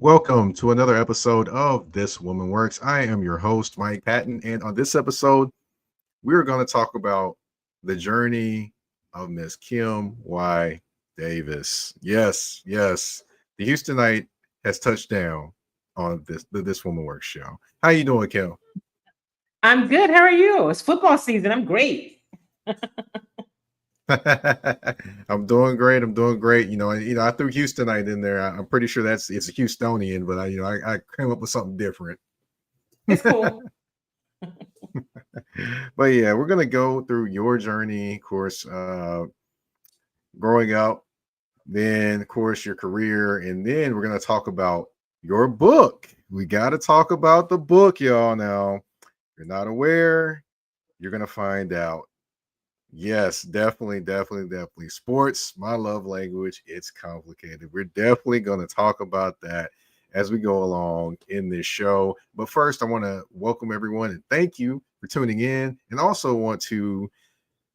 Welcome to another episode of This Woman Works. I am your host, Mike Patton, and on this episode, we're going to talk about the journey of Miss Kim Y. Davis. Yes, the Houstonite has touched down on This Woman Works show. How you doing, Kim? I'm good. How are you? It's football season. I'm great. I'm doing great. I'm doing great. I threw Houstonite in there. I'm pretty sure it's a Houstonian, but I came up with something different. It's cool. But yeah, we're gonna go through your journey, of course, growing up, then of course your career, and then we're gonna talk about your book. We got to talk about the book, y'all. Now, if you're not aware, you're gonna find out. Yes, definitely. Sports, my love language. It's complicated. We're definitely gonna talk about that as we go along in this show. But first, I want to welcome everyone and thank you for tuning in, and also want to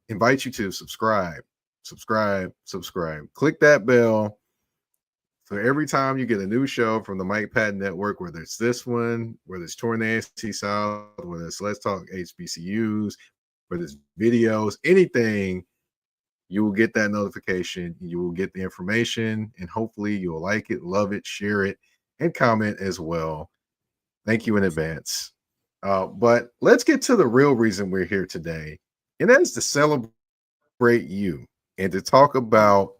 invite you to subscribe. Click that bell. So every time you get a new show from the Mike Patton Network, whether it's this one, whether it's Tour Nancy South, whether it's Let's Talk HBCUs, whether it's videos, anything, you will get that notification. You will get the information, and hopefully you'll like it, love it, share it, and comment as well. Thank you in advance. But let's get to the real reason we're here today, and that is to celebrate you and to talk about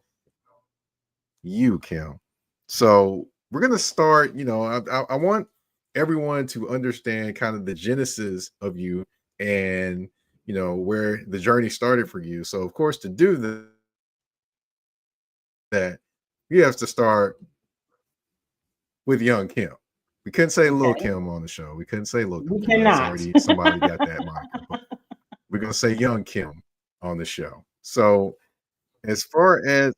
you, Kim. So we're gonna start. I want everyone to understand kind of the genesis of you and where the journey started for you. So of course, to do that, you have to start with young Kim. We couldn't say Lil Okay. Kim on the show. We couldn't say Lil Kim. We That's cannot. already somebody got that moniker. We're gonna say young Kim on the show. So as far as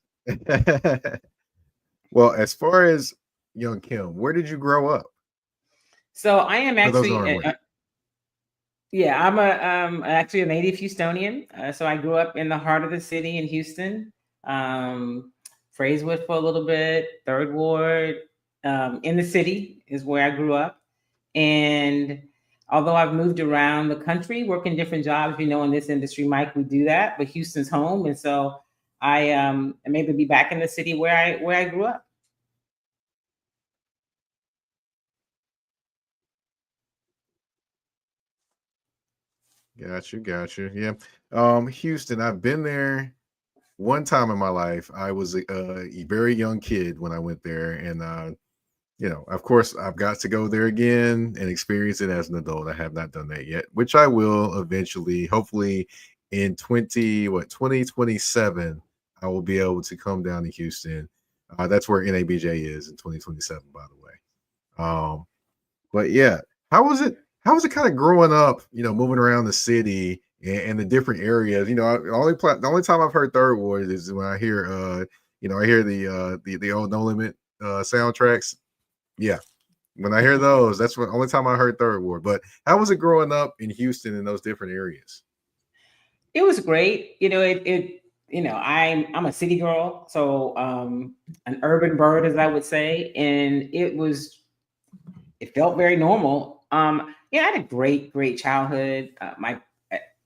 well, as far as young Kim, where did you grow up? So I am For those who actually, aren't aware. yeah, I'm actually a native Houstonian. So I grew up in the heart of the city in Houston, um, Frazewood for a little bit, Third Ward, in the city is where I grew up. And although I've moved around the country, working different jobs, in this industry, Mike, we do that. But Houston's home, and so I'm able to be back in the city where I grew up. Got you. Yeah. Houston, I've been there one time in my life. I was a very young kid when I went there, and of course, I've got to go there again and experience it as an adult. I have not done that yet, which I will eventually. Hopefully, in 2027, I will be able to come down to Houston. That's where NABJ is in 2027, by the way. But yeah, how was it? How was it kind of growing up? Moving around the city and the different areas. The only time I've heard Third Ward is when I hear I hear the old No Limit soundtracks. Yeah, when I hear those, that's the only time I heard Third Ward. But how was it growing up in Houston in those different areas? It was great. I'm a city girl, so an urban bird, as I would say, and it felt very normal. Yeah, I had a great childhood. My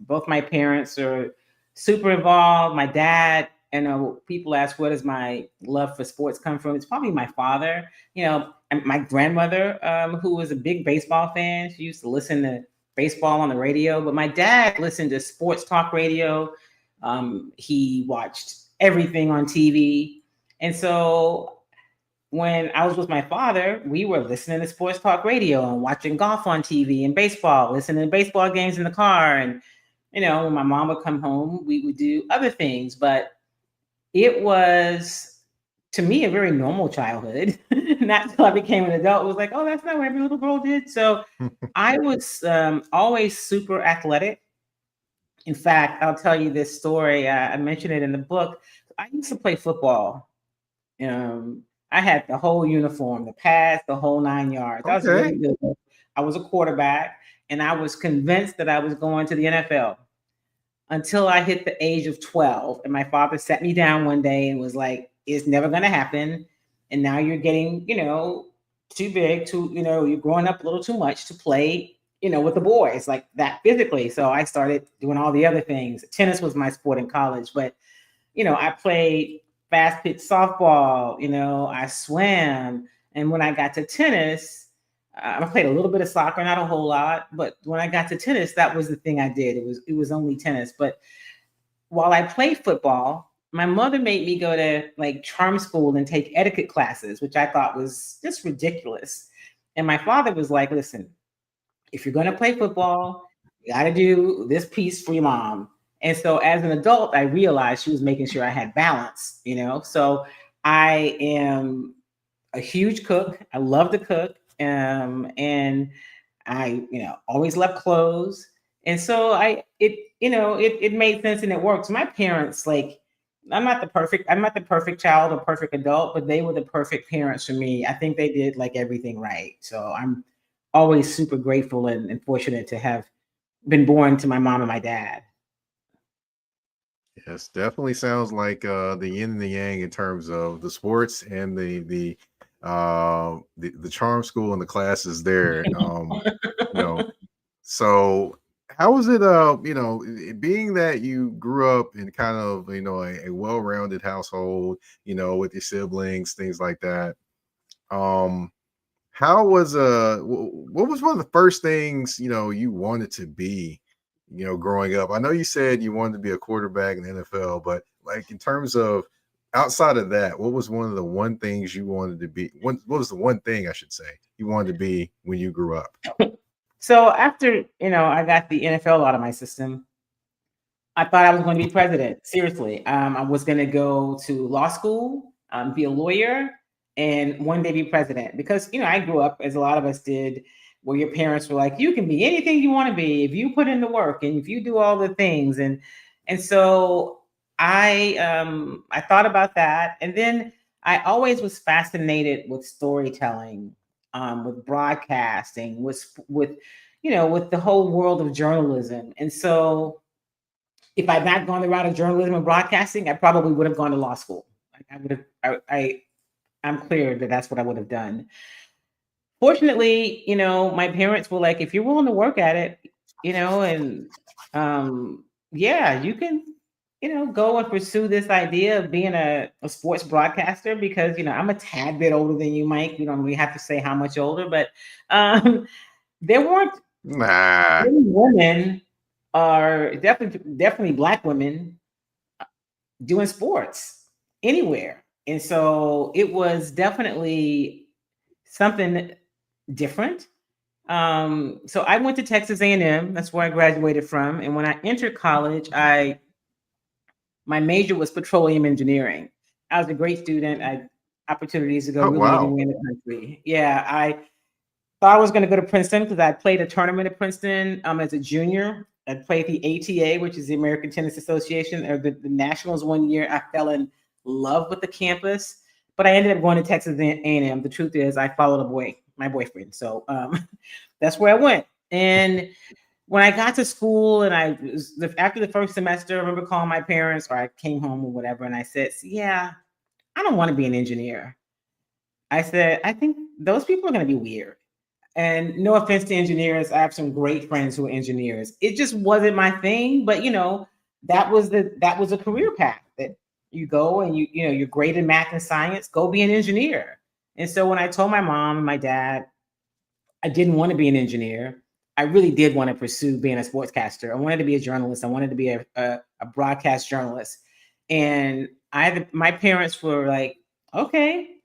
both my parents are super involved. My dad, people ask where does my love for sports come from? It's probably my father. And my grandmother, who was a big baseball fan. She used to listen to baseball on the radio, but my dad listened to sports talk radio. He watched everything on TV, and so when I was with my father, we were listening to sports talk radio and watching golf on TV and baseball, listening to baseball games in the car. And, when my mom would come home, we would do other things. But it was, to me, a very normal childhood. Not until I became an adult, it was like, oh, that's not what every little girl did. So I was always super athletic. In fact, I'll tell you this story. I mentioned it in the book. I used to play football. um, I had the whole uniform, the pads, the whole 9 yards. I was Okay. really good. I was a quarterback, and I was convinced that I was going to the NFL until I hit the age of 12. And my father sat me down one day and was like, "It's never going to happen. And now you're getting, too big to, you're growing up a little too much to play, with the boys like that physically. So I started doing all the other things. Tennis was my sport in college, but I played fast pitch softball, I swam. And when I got to tennis, I played a little bit of soccer, not a whole lot, but when I got to tennis, that was the thing I did. It was only tennis. But while I played football, my mother made me go to like charm school and take etiquette classes, which I thought was just ridiculous. And my father was like, listen, if you're going to play football, you got to do this piece for your mom. And so as an adult, I realized she was making sure I had balance. So I am a huge cook. I love to cook. And I, always love clothes. And so it made sense and it worked. So my parents, like, I'm not the perfect child or perfect adult, but they were the perfect parents for me. I think they did like everything right. So I'm always super grateful and fortunate to have been born to my mom and my dad. Yes, definitely sounds like the yin and the yang in terms of the sports and the charm school and the classes there. You know, so how was it being that you grew up in kind of a well-rounded household, with your siblings, things like that. Um how was what was one of the first things you wanted to be, growing up? I know you said you wanted to be a quarterback in the NFL, but like in terms of outside of that, what was one of the one things you wanted to be? What was the one thing I should say you wanted to be when you grew up? So after, I got the NFL out of my system, I thought I was going to be president. Seriously. I was going to go to law school, be a lawyer, and one day be president. Because, I grew up, as a lot of us did, where your parents were like, you can be anything you want to be if you put in the work and if you do all the things. And so I thought about that. And then I always was fascinated with storytelling, with broadcasting, with the whole world of journalism. And so if I'd not gone the route of journalism and broadcasting, I probably would have gone to law school. Like I would have. I'm clear that that's what I would have done. Fortunately, my parents were like, if you're willing to work at it, and yeah, you can, go and pursue this idea of being a sports broadcaster because I'm a tad bit older than you, Mike. You don't really have to say how much older, but um, there weren't Nah. many women, are definitely black women doing sports anywhere. And so it was definitely something different. So I went to Texas A&M. That's where I graduated from. And when I entered college, my major was petroleum engineering. I was a great student. I had opportunities to go Oh really wow. anywhere in the country. Yeah, I thought I was going to go to Princeton because I played a tournament at Princeton as a junior. I played the ATA, which is the American Tennis Association, or the Nationals one year. I fell in love with the campus, but I ended up going to Texas A&M. The truth is, I followed my boyfriend. So that's where I went. And when I got to school and after the first semester, I remember calling my parents, or I came home or whatever, and I said, yeah, I don't want to be an engineer. I said, I think those people are going to be weird. And no offense to engineers, I have some great friends who are engineers. It just wasn't my thing, but that was a career path that you go and you're great in math and science, go be an engineer. And so when I told my mom and my dad I didn't want to be an engineer, I really did want to pursue being a sportscaster. I wanted to be a journalist. I wanted to be a broadcast journalist. And my parents were like, okay,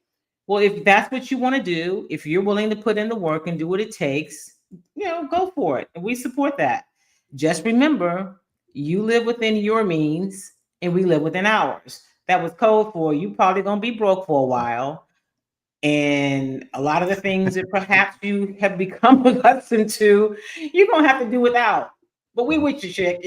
well, if that's what you want to do, if you're willing to put in the work and do what it takes, go for it. And we support that. Just remember, you live within your means and we live within ours. That was code for you probably gonna be broke for a while. And a lot of the things that perhaps you have become accustomed to, you're gonna have to do without. But we with you, chick.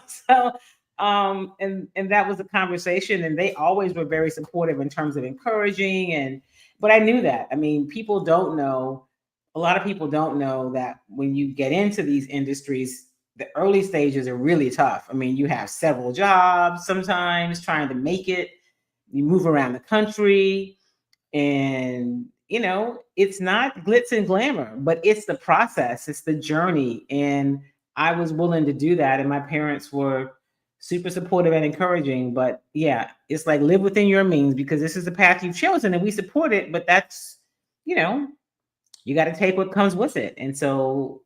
So and that was a conversation, and they always were very supportive in terms of encouraging. And but I knew that. I mean, people don't know, a lot of people don't know that when you get into these industries, the early stages are really tough. I mean, you have several jobs sometimes trying to make it, you move around the country, and it's not glitz and glamour, but it's the process, it's the journey. And I was willing to do that. And my parents were super supportive and encouraging. But yeah, it's like live within your means because this is the path you've chosen and we support it. But that's, you know, you got to take what comes with it. And so,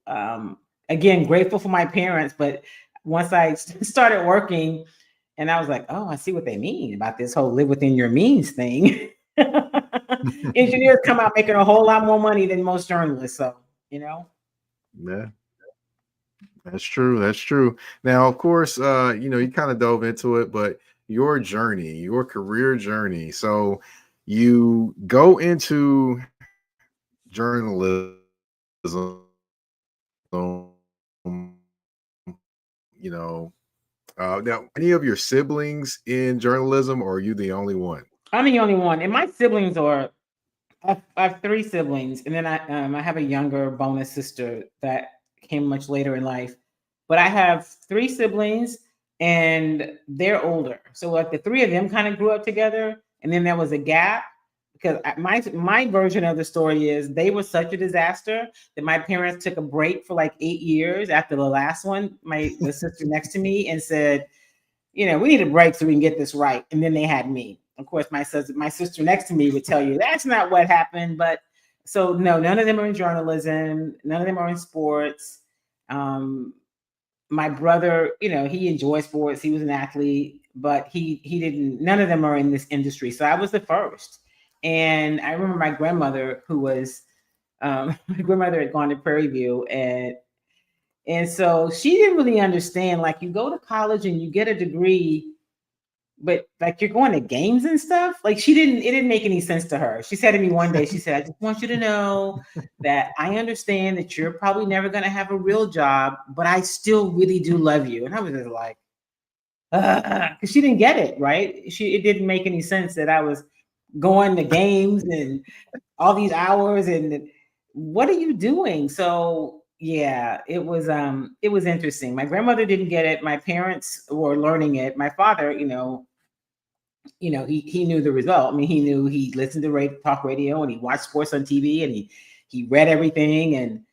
again, grateful for my parents. But once I started working, and I was like, oh, I see what they mean about this whole live within your means thing. Engineers come out making a whole lot more money than most journalists. So, you know. Yeah, that's true. That's true. Now, of course, you kind of dove into it, but your journey, your career journey. So you go into journalism, you know, now any of your siblings in journalism, or are you the only one? I'm the only one. And my siblings are, I have three siblings. And then I have a younger bonus sister that came much later in life. But I have three siblings and they're older. So like the three of them kind of grew up together. And then there was a gap because my version of the story is they were such a disaster that my parents took a break for like 8 years after the last one. The sister next to me and said, we need a break so we can get this right. And then they had me. Of course, my sister next to me would tell you that's not what happened. But so no, none of them are in journalism. None of them are in sports. My brother, he enjoys sports. He was an athlete, but he didn't. None of them are in this industry. So I was the first. And I remember my grandmother, who was my grandmother had gone to Prairie View, and so she didn't really understand. Like you go to college and you get a degree, but like you're going to games and stuff. Like it didn't make any sense to her. She said to me one day, she said, I just want you to know that I understand that you're probably never going to have a real job, but I still really do love you. And I was just like, because she didn't get it, right? It didn't make any sense that I was going to games and all these hours and what are you doing? So yeah, it was interesting. My grandmother didn't get it. My parents were learning it. My father, he knew the result. I mean, he listened to talk radio and he watched sports on TV and he read everything and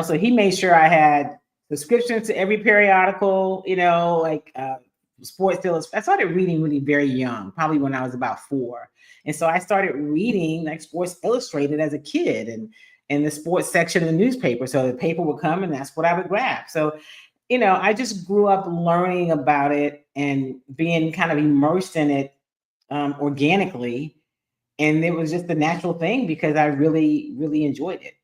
so he made sure I had subscriptions to every periodical, like Sports Illustrated. I started reading really very young, probably when I was about 4. And so I started reading like Sports Illustrated as a kid and in the sports section of the newspaper. So the paper would come and that's what I would grab. So, I just grew up learning about it and being kind of immersed in it organically. And it was just a natural thing because I really, really enjoyed it.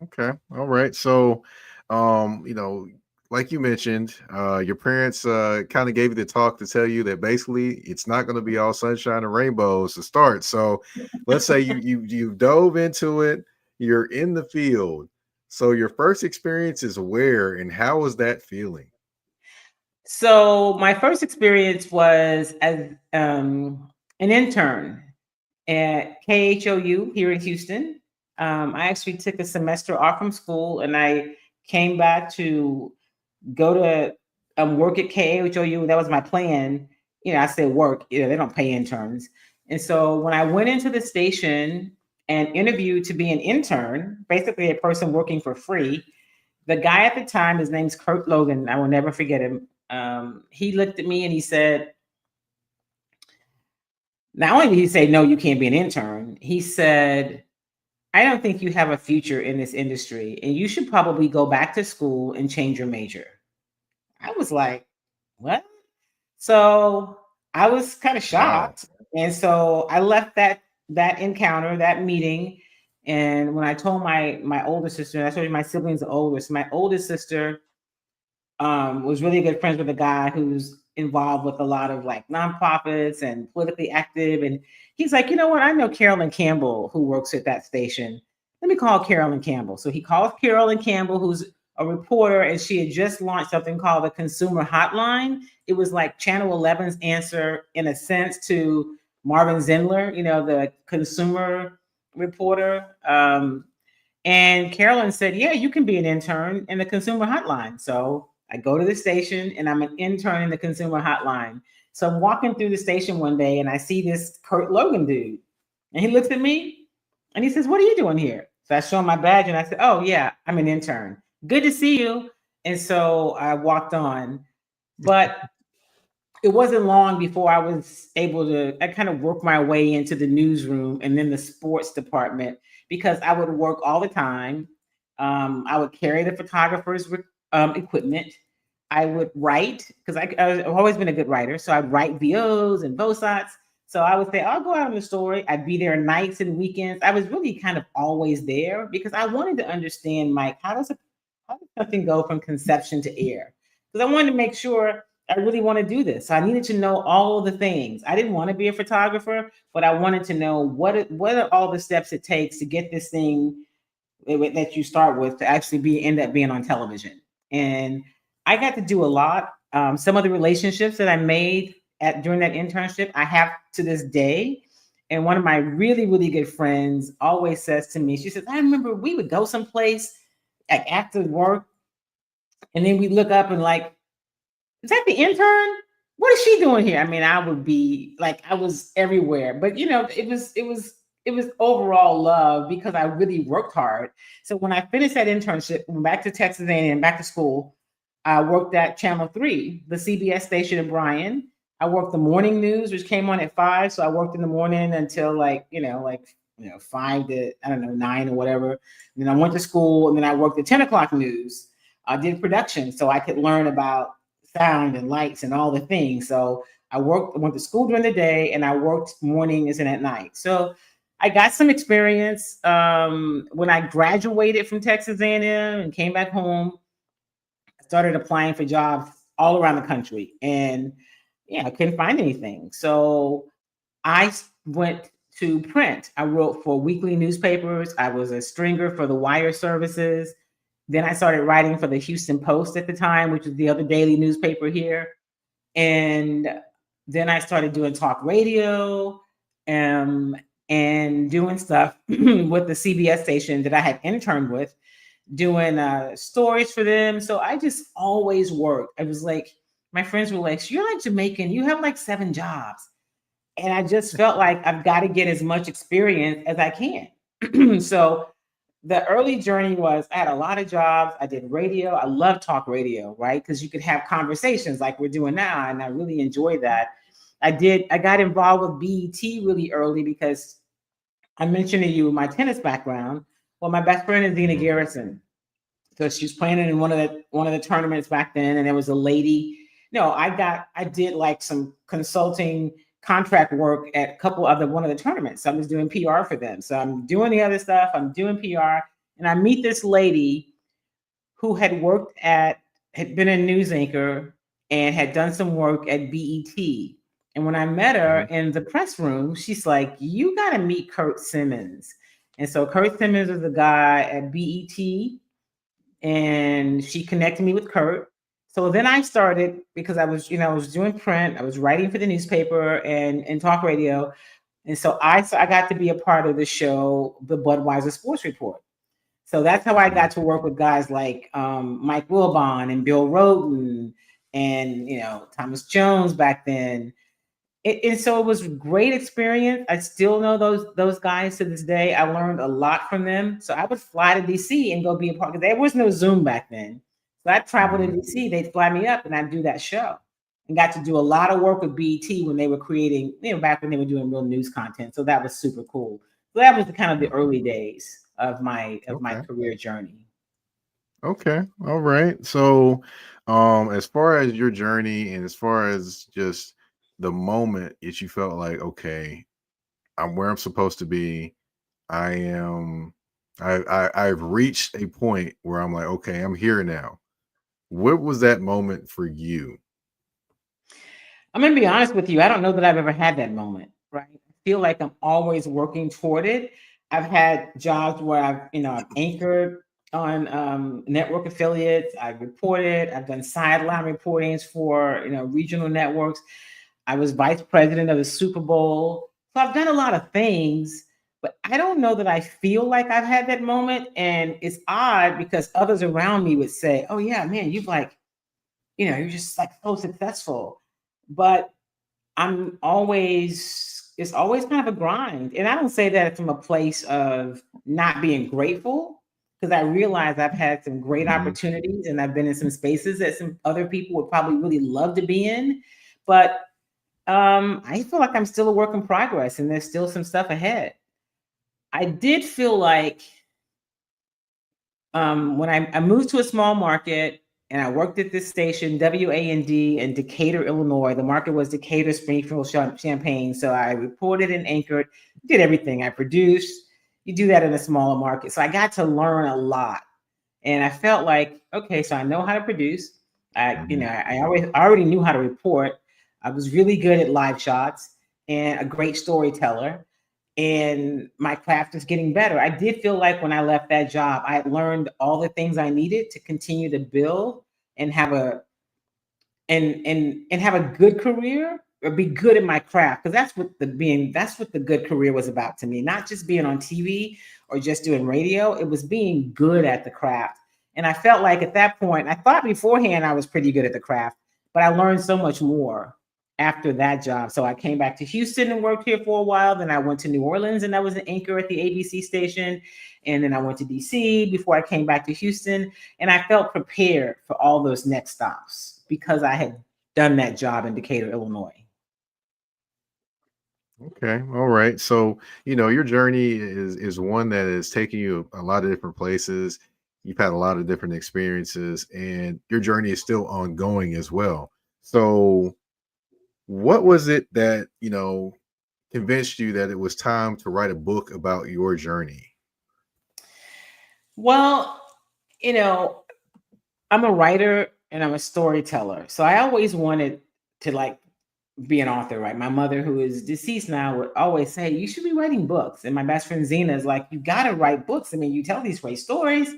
Okay. All right. So, you know, like you mentioned, your parents kind of gave you the talk to tell you that basically it's not going to be all sunshine and rainbows to start. So, let's say you dove into it, you're in the field. So, your first experience is where and how was that feeling? So my first experience was as an intern at KHOU here in Houston. I actually took a semester off from school and I came back to go to work at KHOU. That was my plan. I said work, they don't pay interns. And so when I went into the station and interviewed to be an intern, basically a person working for free, the guy at the time, his name's Kurt Logan. I will never forget him. He looked at me and he said, not only did he say, no, you can't be an intern, he said, I don't think you have a future in this industry and you should probably go back to school and change your major. I was like, what? So I was kind of Wow. shocked. And so I left that encounter, that meeting. And when I told my older sister, I told you my siblings are older. So my oldest sister was really good friends with a guy who's involved with a lot of like nonprofits and politically active. And he's like, you know what? I know Carolyn Campbell who works at that station. Let me call Carolyn Campbell. So he calls Carolyn Campbell, who's a reporter, and she had just launched something called the Consumer Hotline. It was like Channel 11's answer, in a sense, to Marvin Zindler, the consumer reporter. And Carolyn said, yeah, you can be an intern in the consumer hotline. So I go to the station and I'm an intern in the consumer hotline. So I'm walking through the station one day and I see this Kurt Logan dude. And he looks at me and he says, "What are you doing here?" So I show him my badge and I said, "Oh, yeah, I'm an intern. Good to see you." And so I walked on. But it wasn't long before I was able to, I kind of work my way into the newsroom and then the sports department because I would work all the time. I would carry the photographer's equipment. I would write because I've always been a good writer. So I'd write VOs and VOSOTs. So I would say, I'll go out on the story. I'd be there nights and weekends. I was really kind of always there because I wanted to understand, Mike, how does something go from conception to air? Because I wanted to make sure I really want to do this. So I needed to know all the things. I didn't want to be a photographer, but I wanted to know what are all the steps it takes to get this thing that you start with to actually end up being on television. And I got to do a lot. Some of the relationships that I made during that internship, I have to this day. And one of my really, really good friends always says to me, she says, "I remember we would go someplace like after work, and then we look up and like, is that the intern? What is she doing here?" I mean, I would be like, I was everywhere, but it was overall love because I really worked hard. So when I finished that internship, went back to Texas A&M, back to school, I worked at Channel 3, the CBS station in Bryan. I worked the morning news, which came on at 5. So I worked in the morning until like 5 to, I don't know, 9 or whatever. And then I went to school and then I worked the 10 o'clock news. I did production so I could learn about sound and lights and all the things. So I went to school during the day and I worked mornings and at night. So I got some experience. When I graduated from Texas A&M and came back home, I started applying for jobs all around the country, and yeah, I couldn't find anything. So I went to print. I wrote for weekly newspapers. I was a stringer for the wire services. Then I started writing for the Houston Post at the time, which was the other daily newspaper here. And then I started doing talk radio, um, and doing stuff with the CBS station that I had interned with, doing stories for them. So I just always worked. I was like, my friends were like, "So you're like Jamaican, you have like 7 jobs." And I just felt like I've got to get as much experience as I can. So the early journey was I had a lot of jobs. I did radio. I love talk radio, right? Because you could have conversations like we're doing now. And I really enjoyed that. I got involved with BET really early because I mentioned to you my tennis background. Well, my best friend is Dina Mhm. Garrison. So she was playing in one of the tournaments back then, and there was a lady. No, I did like some consulting contract work at a couple of one of the tournaments. So I was doing PR for them. So I'm doing the other stuff. I'm doing PR, and I meet this lady who had been a news anchor and had done some work at BET. And when I met her Mhm. in the press room, she's like, "You got to meet Kurt Simmons." And so Kurt Simmons was the guy at BET, and she connected me with Kurt. So then I started because I was doing print, I was writing for the newspaper and talk radio, and so I got to be a part of the show, the Budweiser Sports Report. So that's how I got Mhm. to work with guys like Mike Wilbon and Bill Rhoden and Thomas Jones back then. And so it was a great experience. I still know those guys to this day. I learned a lot from them. So I would fly to DC and go be a part because there was no Zoom back then. So I'd travel to Mhm. DC, they'd fly me up and I'd do that show. And got to do a lot of work with BET when they were creating, back when they were doing real news content. So that was super cool. So that was the kind of the early days of my Okay. career journey. Okay. All right. So, as far as your journey and as far as just the moment that you felt like, okay, I'm where I'm supposed to be. I am. I've reached a point where I'm like, okay, I'm here now. What was that moment for you? I'm gonna be honest with you. I don't know that I've ever had that moment, right? I feel like I'm always working toward it. I've had jobs where I've anchored on network affiliates. I've reported. I've done sideline reportings for regional networks. I was vice president of the Super Bowl. So I've done a lot of things, but I don't know that I feel like I've had that moment. And it's odd because others around me would say, "Oh yeah, man, you're just like so successful." But I'm always it's always kind of a grind. And I don't say that from a place of not being grateful, because I realize I've had some great Hmm. opportunities and I've been in some spaces that some other people would probably really love to be in. But I feel like I'm still a work in progress and there's still some stuff ahead. I did feel like when I moved to a small market and I worked at this station, WAND in Decatur, Illinois. The market was Decatur, Springfield, Champaign. So I reported and anchored, did everything. I produced. You do that in a smaller market. So I got to learn a lot. And I felt like, okay, so I know how to produce. Hmm. I already knew how to report. I was really good at live shots and a great storyteller. And my craft is getting better. I did feel like when I left that job, I had learned all the things I needed to continue to build and have a and have a good career or be good at my craft, because that's what the good career was about to me, not just being on TV or just doing radio. It was being good at the craft. And I felt like at that point, I thought beforehand I was pretty good at the craft, but I learned so much more after that job. So I came back to Houston and worked here for a while. Then I went to New Orleans and I was an anchor at the ABC station. And then I went to DC before I came back to Houston. And I felt prepared for all those next stops because I had done that job in Decatur, Illinois. Okay, all right. So, your journey is one that is taking you a lot of different places. You've had a lot of different experiences, and your journey is still ongoing as well. So, what was it that, convinced you that it was time to write a book about your journey? Well, you know, I'm a writer and I'm a storyteller. So I always wanted to like be an author, right? My mother, who is deceased now, would always say, you should be writing books. And my best friend Zena is like, you got to write books. I mean, you tell these great stories.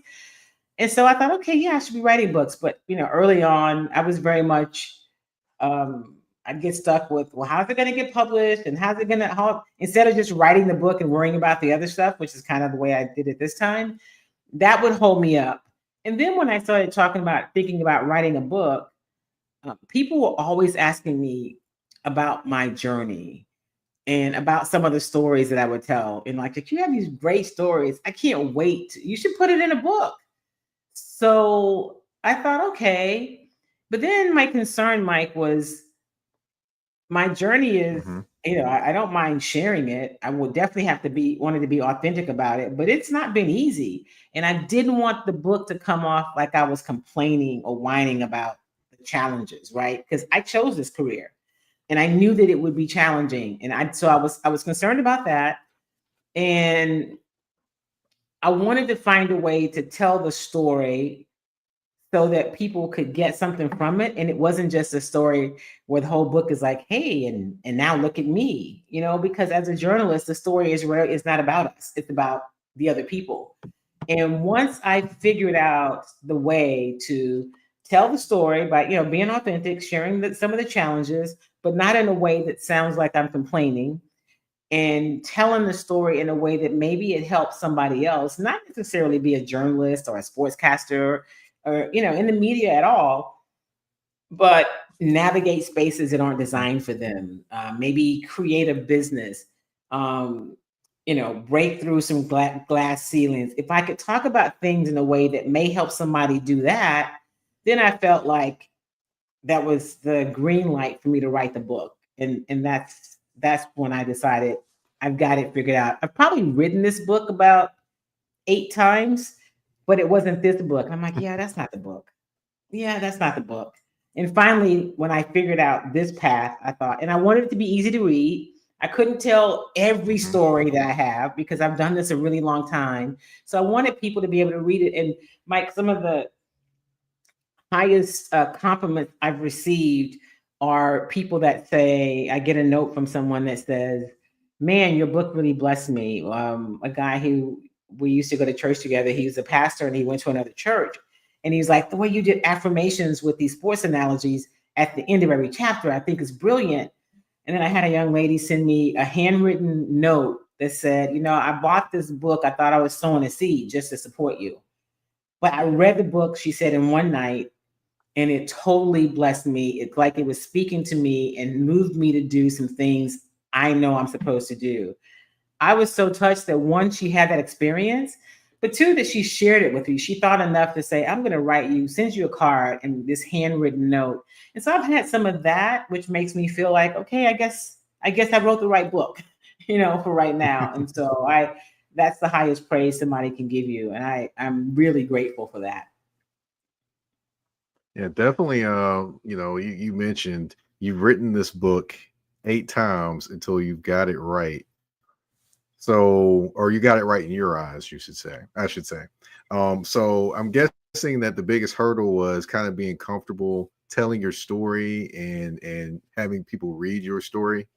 And so I thought, okay, yeah, I should be writing books. But, early on, I was very much, I'd get stuck with, well, how's it going to get published? And how's it going to, how, instead of just writing the book and worrying about the other stuff, which is kind of the way I did it this time, that would hold me up. And then when I started thinking about writing a book, people were always asking me about my journey and about some of the stories that I would tell. And like, if you have these great stories, I can't wait. You should put it in a book. So I thought, okay. But then my concern, Mike, was my journey is, Hmm. I don't mind sharing it. I will definitely have to wanted to be authentic about it, but it's not been easy. And I didn't want the book to come off like I was complaining or whining about the challenges, right? Because I chose this career and I knew that it would be challenging. And I was concerned about that. And I wanted to find a way to tell the story so that people could get something from it, and it wasn't just a story where the whole book is like, hey, and now look at me, because as a journalist the story is not about us, it's about the other people. And once I figured out the way to tell the story by being authentic, sharing some of the challenges, but not in a way that sounds like I'm complaining, and telling the story in a way that maybe it helps somebody else, not necessarily be a journalist or a sportscaster or in the media at all, but navigate spaces that aren't designed for them. Maybe create a business. Um, break through some glass ceilings. If I could talk about things in a way that may help somebody do that, then I felt like that was the green light for me to write the book. And that's when I decided I've got it figured out. I've probably written this book about 8 times, but it wasn't this book. I'm like, yeah, that's not the book. Yeah, that's not the book. And finally, when I figured out this path, I thought, and I wanted it to be easy to read. I couldn't tell every Hmm. story that I have because I've done this a really long time. So I wanted people to be able to read it. And Mike, some of the highest compliments I've received are people that say, I get a note from someone that says, man, your book really blessed me. A guy who we used to go to church together, he was a pastor and he went to another church. And he's like, the way you did affirmations with these sports analogies at the end of every chapter, I think is brilliant. And then I had a young lady send me a handwritten note that said, I bought this book. I thought I was sowing a seed just to support you. But I read the book, she said, in one night, and it totally blessed me. It's like it was speaking to me and moved me to do some things I know I'm supposed to do. I was so touched that one, she had that experience, but two, that she shared it with you. She thought enough to say, I'm going to write you, send you a card and this handwritten note. And so I've had some of that, which makes me feel like, okay, I guess I wrote the right book, for right now. And so that's the highest praise somebody can give you. And I'm really grateful for that. Yeah, definitely. You mentioned you've written this book 8 times until you got it right. So, or you got it right in your eyes, you should say. I should say. So I'm guessing that the biggest hurdle was kind of being comfortable telling your story and having people read your story.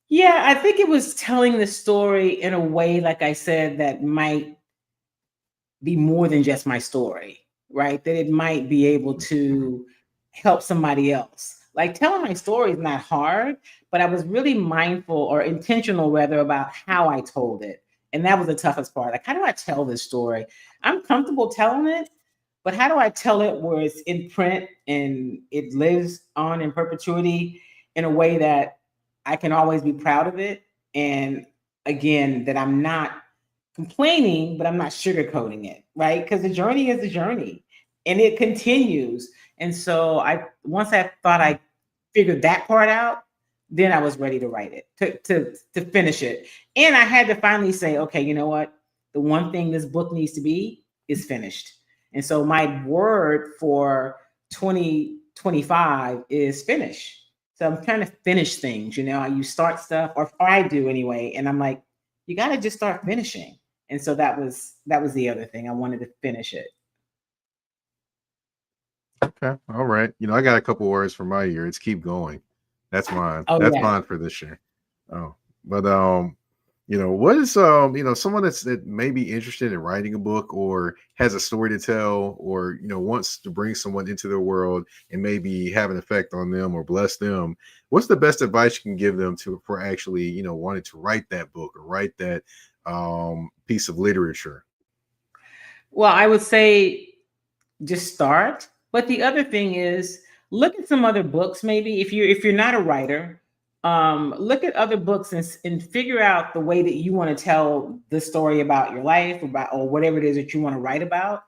Yeah, I think it was telling the story in a way, like I said, that might be more than just my story, right? That it might be able to help somebody else. Like telling my story is not hard, but I was really mindful or intentional rather about how I told it. And that was the toughest part. Like, how do I tell this story? I'm comfortable telling it, but how do I tell it where it's in print and it lives on in perpetuity in a way that I can always be proud of it? And again, that I'm not complaining, but I'm not sugarcoating it, right? Because the journey is the journey and it continues. And so once I thought I figured that part out, then I was ready to write it, to finish it. And I had to finally say, okay, you know what? The one thing this book needs to be is finished. And so my word for 2025 is finish. So I'm trying to finish things, you start stuff, or I do anyway. And I'm like, you got to just start finishing. And so that was the other thing. I wanted to finish it. Okay, all right. I got a couple words for my year. It's keep going. That's mine. Oh That's yeah. mine for this year. Oh, but what is someone that may be interested in writing a book or has a story to tell or wants to bring someone into their world and maybe have an effect on them or bless them. What's the best advice you can give them for actually wanting to write that book or write that piece of literature? Well, I would say just start. But the other thing is look at some other books. Maybe if you're not a writer, look at other books and figure out the way that you want to tell the story about your life, about or whatever it is that you want to write about,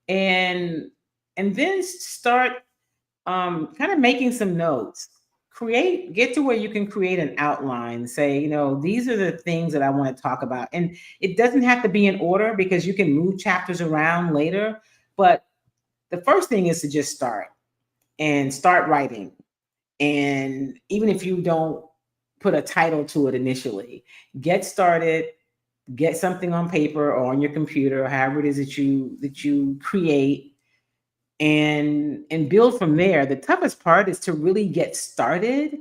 and and then start kind of making some notes. Get to where you can create an outline. Say, these are the things that I want to talk about, and it doesn't have to be in order because you can move chapters around later. But the first thing is to just start writing. And even if you don't put a title to it initially, get started, get something on paper or on your computer, or however it is that you create, and build from there. The toughest part is to really get started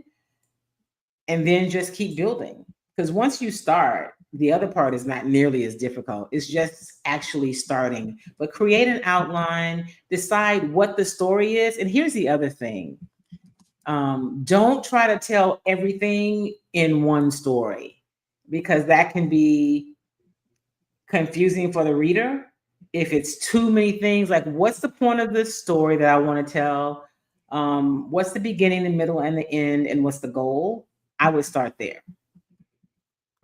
and then just keep building. Because once you start, the other part is not nearly as difficult. It's just actually starting. But create an outline, decide what the story is. And here's the other thing, don't try to tell everything in one story because that can be confusing for the reader. If it's too many things, like what's the point of this story that I want to tell? What's the beginning, the middle, and the end, and what's the goal? I would start there.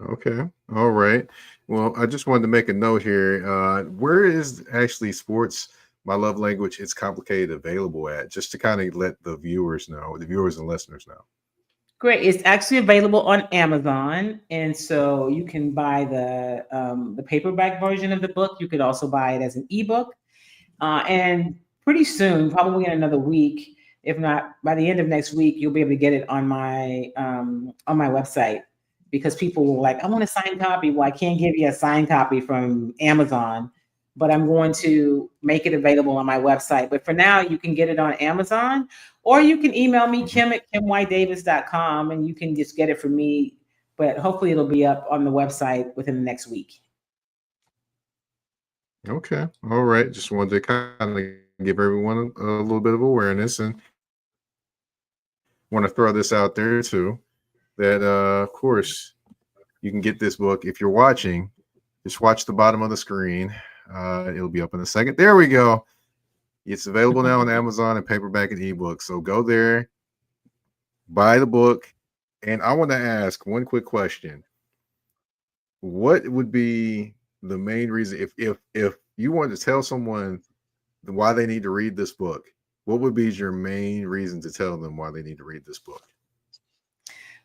Okay. All right. Well, I just wanted to make a note here. Where is actually sports, my love language, it's complicated available at, just to kind of let the viewers know, the viewers and listeners know. Great. It's actually available on Amazon, and so you can buy the paperback version of the book. You could also buy it as an ebook, and pretty soon, probably in another week, if not by the end of next week, you'll be able to get it on my website because people will like, I want a signed copy. Well, I can't give you a signed copy from Amazon, but I'm going to make it available on my website. But for now, you can get it on Amazon, or you can email me, Mhm. kim@kimydavis.com, and you can just get it from me. But hopefully it'll be up on the website within the next week. Okay. All right. Just wanted to kind of give everyone a little bit of awareness and want to throw this out there too that, of course, you can get this book. If you're watching, just watch the bottom of the screen. It'll be up in a second. There we go. It's available now on Amazon and paperback and ebook. So go there, buy the book, And I want to ask one quick question. What would be the main reason if you wanted to tell someone why they need to read this book? What would be your main reason to tell them why they need to read this book?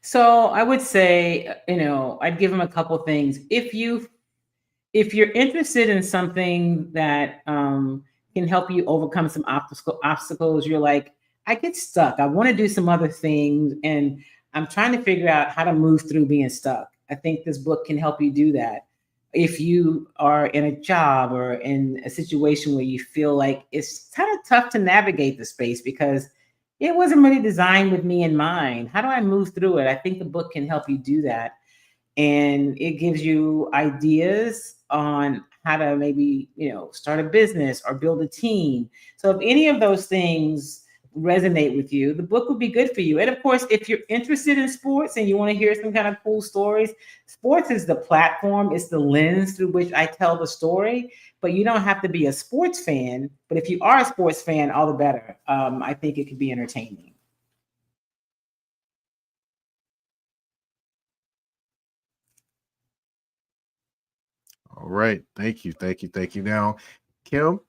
So I would say, I'd give them a couple things. If you're interested in something that can help you overcome some obstacles, you're like, I get stuck. I want to do some other things, and I'm trying to figure out how to move through being stuck. I think this book can help you do that. If you are in a job or in a situation where you feel like it's kind of tough to navigate the space because it wasn't really designed with me in mind. How do I move through it? I think the book can help you do that, and it gives you ideas on how to maybe start a business or build a team. So if any of those things resonate with you, the book would be good for you. And of course, if you're interested in sports and you want to hear some kind of cool stories, sports is the platform, it's the lens through which I tell the story. But you don't have to be a sports fan, but if you are a sports fan, all the better. I think it could be entertaining. All right. Thank you. Thank you. Thank you. Now, Kim,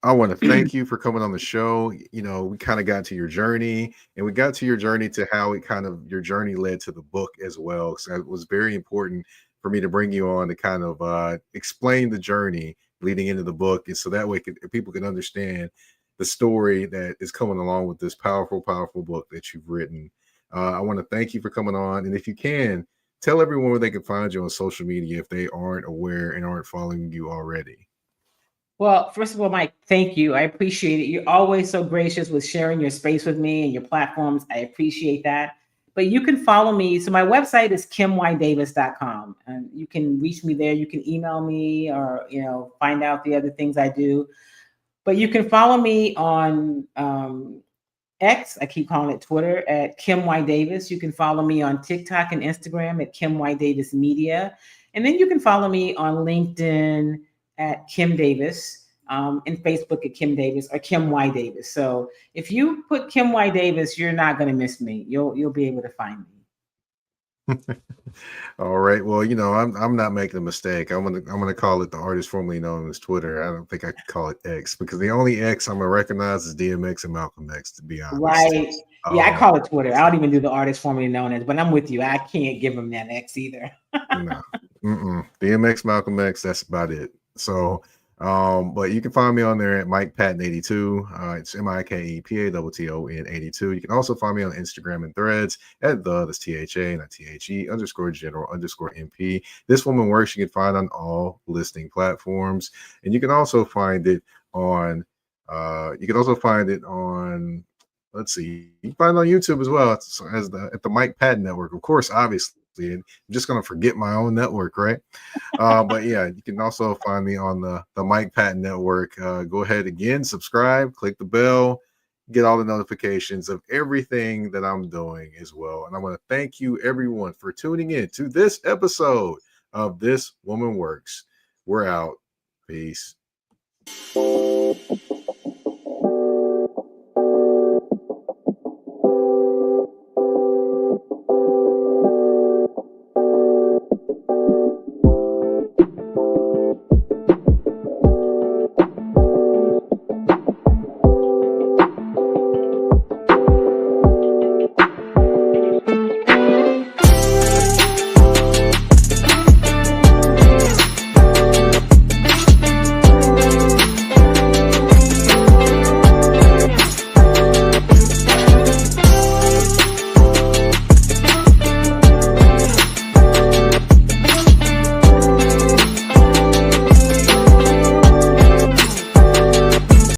I want to thank you for coming on the show. We kind of got to your journey, and we got to your journey to how it kind of your journey led to the book as well. So it was very important for me to bring you on to kind of explain the journey leading into the book, and so that way people can understand the story that is coming along with this powerful, powerful book that you've written. I want to thank you for coming on, and if you can, tell everyone where they can find you on social media if they aren't aware and aren't following you already. Well, first of all, Mike, thank you. I appreciate it. You're always so gracious with sharing your space with me and your platforms. I appreciate that. But you can follow me. So my website is kimydavis.com, and you can reach me there. You can email me or, find out the other things I do. But you can follow me on X. I keep calling it Twitter at Kim Y Davis. You can follow me on TikTok and Instagram at Kim Y Davis Media. And then you can follow me on LinkedIn at Kim Davis, and Facebook at Kim Davis or Kim Y Davis. So if you put Kim Y Davis, you're not going to miss me. You'll be able to find me. All right. Well, I'm not making a mistake. I'm gonna call it the artist formerly known as Twitter. I don't think I could call it X because the only X I'm gonna recognize is DMX and Malcolm X, to be honest. Right. Yeah, I call it Twitter. I don't even do the artist formerly known as, but I'm with you. I can't give him that X either. No. DMX, Malcolm X, that's about it. So but you can find me on there at Mike Patton 82. It's MikePatton 82. You can also find me on Instagram and Threads at that's THA, not THE _general_MP. This Woman Works you can find on all listening platforms, and you can also find it on let's see, you can find it on YouTube as well as at the Mike Patton Network, of course, obviously. And I'm just gonna forget my own network, right? But yeah, you can also find me on the Mike Patton Network. Go ahead again, subscribe, click the bell, get all the notifications of everything that I'm doing as well. And I want to thank you everyone for tuning in to this episode of This Woman Works. We're out. Peace.